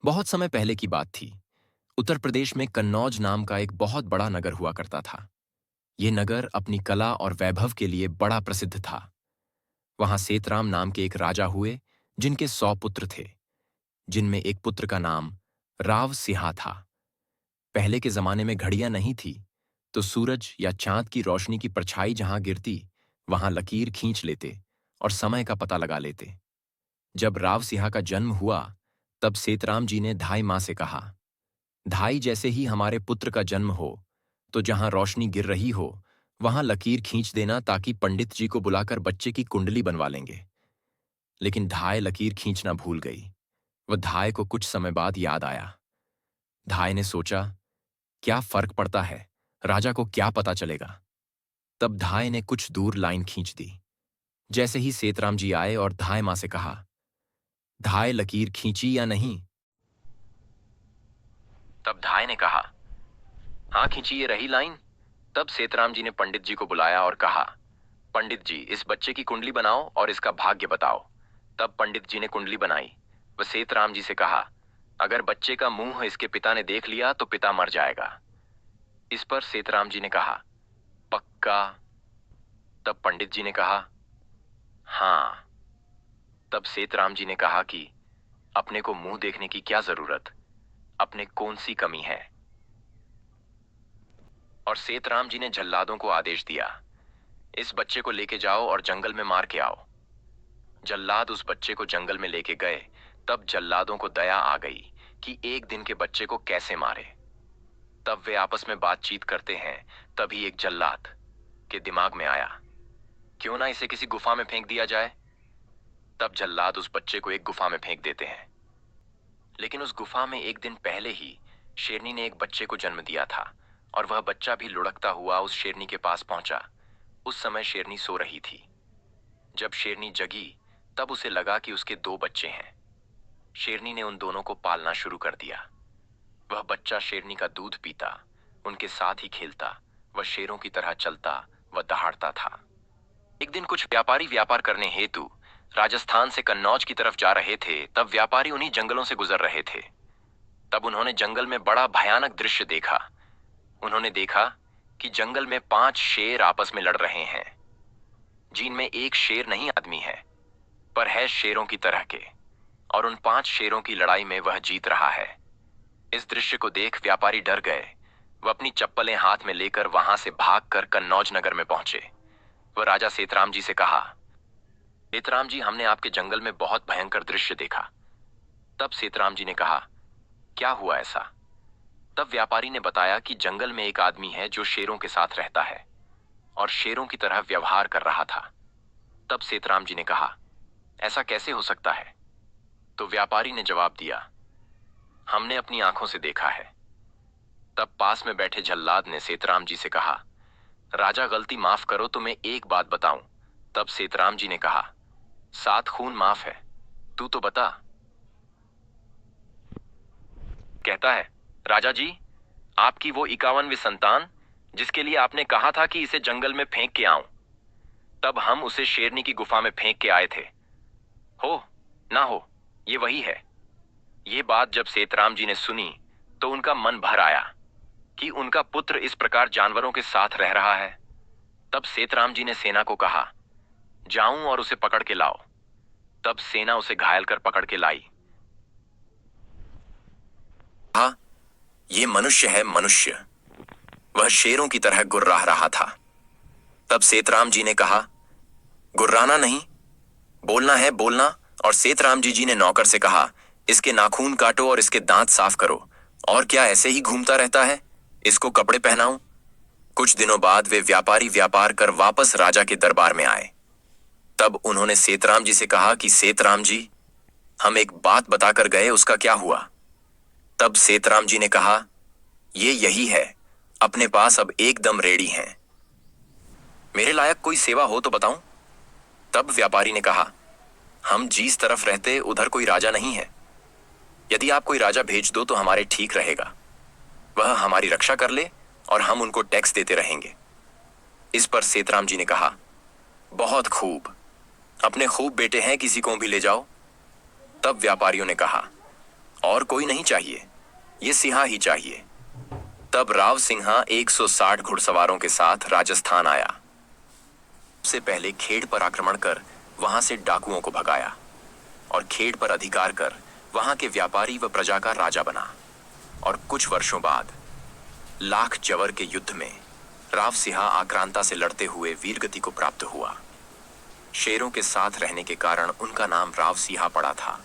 बहुत समय पहले की बात थी। उत्तर प्रदेश में कन्नौज नाम का एक बहुत बड़ा नगर हुआ करता था। ये नगर अपनी कला और वैभव के लिए बड़ा प्रसिद्ध था। वहां सेतराम नाम के एक राजा हुए, जिनके 100 पुत्र थे, जिनमें एक पुत्र का नाम राव सिंहा था। पहले के जमाने में घड़ियां नहीं थी, तो सूरज या चांद की रोशनी की परछाई जहां गिरती, वहां लकीर खींच लेते और समय का पता लगा लेते। जब राव सिंहा का जन्म हुआ, तब सेतराम जी ने धाई मां से कहा, धाई जैसे ही हमारे पुत्र का जन्म हो, तो जहां रोशनी गिर रही हो, वहां लकीर खींच देना, ताकि पंडित जी को बुलाकर बच्चे की कुंडली बनवा लेंगे। लेकिन धाय लकीर खींचना भूल गई। वह धाय को कुछ समय बाद याद आया। धाय ने सोचा, क्या फर्क पड़ता है, राजा को क्या पता चलेगा। तब धाय ने कुछ दूर लाइन खींच दी। जैसे ही सेतराम जी आए और धाय मां से कहा, धाय लकीर खींची या नहीं। तब धाय ने कहा, हाँ खींची, ये रही लाइन। तब सेतराम जी ने पंडित जी को बुलाया और कहा, पंडित जी, इस बच्चे की कुंडली बनाओ और इसका भाग्य बताओ। तब पंडित जी ने कुंडली बनाई। वह सेतराम जी से कहा, अगर बच्चे का मुंह इसके पिता ने देख लिया तो पिता मर जाएगा। इस पर सेतराम जी ने कहा, पक्का? तब पंडित जी ने कहा, हाँ। तब सेतराम जी ने कहा कि अपने को मुंह देखने की क्या जरूरत, अपने कौन सी कमी है। और सेतराम जी ने जल्लादों को आदेश दिया, इस बच्चे को लेके जाओ और जंगल में मार के आओ। जल्लाद उस बच्चे को जंगल में लेके गए। तब जल्लादों को दया आ गई कि एक दिन के बच्चे को कैसे मारे। तब वे आपस में बातचीत करते हैं। तभी एक जल्लाद के दिमाग में आया, क्यों ना इसे किसी गुफा में फेंक दिया जाए। तब जल्लाद उस बच्चे को एक गुफा में फेंक देते हैं। लेकिन उस गुफा में एक दिन पहले ही शेरनी ने एक बच्चे को जन्म दिया था, और वह बच्चा भी लुढ़कता हुआ उस शेरनी के पास पहुंचा। उस समय शेरनी सो रही थी। जब शेरनी जगी, तब उसे लगा कि उसके 2 बच्चे हैं। शेरनी ने उन दोनों को पालना शुरू कर दिया। वह बच्चा शेरनी का दूध पीता, उनके साथ ही खेलता, वह शेरों की तरह चलता व दहाड़ता था। एक दिन कुछ व्यापारी व्यापार करने हेतु राजस्थान से कन्नौज की तरफ जा रहे थे। तब व्यापारी उन्हीं जंगलों से गुजर रहे थे। तब उन्होंने जंगल में बड़ा भयानक दृश्य देखा। उन्होंने देखा कि जंगल में 5 शेर आपस में लड़ रहे हैं, जिनमें एक शेर नहीं आदमी है, पर है शेरों की तरह के, और उन 5 शेरों की लड़ाई में वह जीत रहा है। इस दृश्य को देख व्यापारी डर गए। वह अपनी चप्पलें हाथ में लेकर वहां से भागकर कन्नौज नगर में पहुंचे। वह राजा सेतराम जी से कहा, सेतराम जी, हमने आपके जंगल में बहुत भयंकर दृश्य देखा। तब सेतराम जी ने कहा, क्या हुआ ऐसा? तब व्यापारी ने बताया कि जंगल में एक आदमी है जो शेरों के साथ रहता है और शेरों की तरह व्यवहार कर रहा था। तब सेतराम जी ने कहा, ऐसा कैसे हो सकता है? तो व्यापारी ने जवाब दिया, हमने अपनी आंखों से देखा है। तब पास में बैठे जल्लाद ने सेतराम जी से कहा, राजा गलती माफ करो तो मैं एक बात बताऊं। तब सेतराम जी ने कहा, 7 खून माफ है, तू तो बता। कहता है, राजा जी, आपकी वो 51वीं संतान, जिसके लिए आपने कहा था कि इसे जंगल में फेंक के आऊं, तब हम उसे शेरनी की गुफा में फेंक के आए थे। हो ना हो, ये वही है। ये बात जब सेतराम जी ने सुनी, तो उनका मन भर आया कि उनका पुत्र इस प्रकार जानवरों के साथ रह रहा है। तब सेतराम जी ने सेना को कहा, जाऊं और उसे पकड़ के लाओ। तब सेना उसे घायल कर पकड़ के लाई। हाँ, ये मनुष्य है, मनुष्य। वह शेरों की तरह गुर्राह रहा था। तब सेतराम जी ने कहा, गुर्राना नहीं, बोलना है बोलना। और सेतराम जी ने नौकर से कहा, इसके नाखून काटो और इसके दांत साफ करो। और क्या ऐसे ही घूमता रहता है? इसको कपड़े पहनाऊं। कुछ दिनों बाद वे व्यापारी व्यापार कर वापस राजा के दरबार में आए। तब उन्होंने सेतराम जी से कहा कि सेतराम जी, हम एक बात बताकर गए, उसका क्या हुआ? तब सेतराम जी ने कहा, ये यही है, अपने पास अब एकदम रेडी हैं। मेरे लायक कोई सेवा हो तो बताऊं। तब व्यापारी ने कहा, हम जिस तरफ रहते उधर कोई राजा नहीं है। यदि आप कोई राजा भेज दो तो हमारे ठीक रहेगा। वह हमारी रक्षा कर ले और हम उनको टैक्स देते रहेंगे। इस पर सेतराम जी ने कहा, बहुत खूब, अपने खूब बेटे हैं, किसी को भी ले जाओ। तब व्यापारियों ने कहा, और कोई नहीं चाहिए, ये सिंहा ही चाहिए। तब राव सिंहा 160 घुड़सवारों के साथ राजस्थान आया। सबसे पहले खेड़ पर आक्रमण कर वहां से डाकुओं को भगाया और खेड़ पर अधिकार कर वहां के व्यापारी व प्रजा का राजा बना। और कुछ वर्षों बाद लाख जवर के युद्ध में राव सिंहा आक्रांता से लड़ते हुए वीरगति को प्राप्त हुआ। शेरों के साथ रहने के कारण उनका नाम राव सिंहा पड़ा था।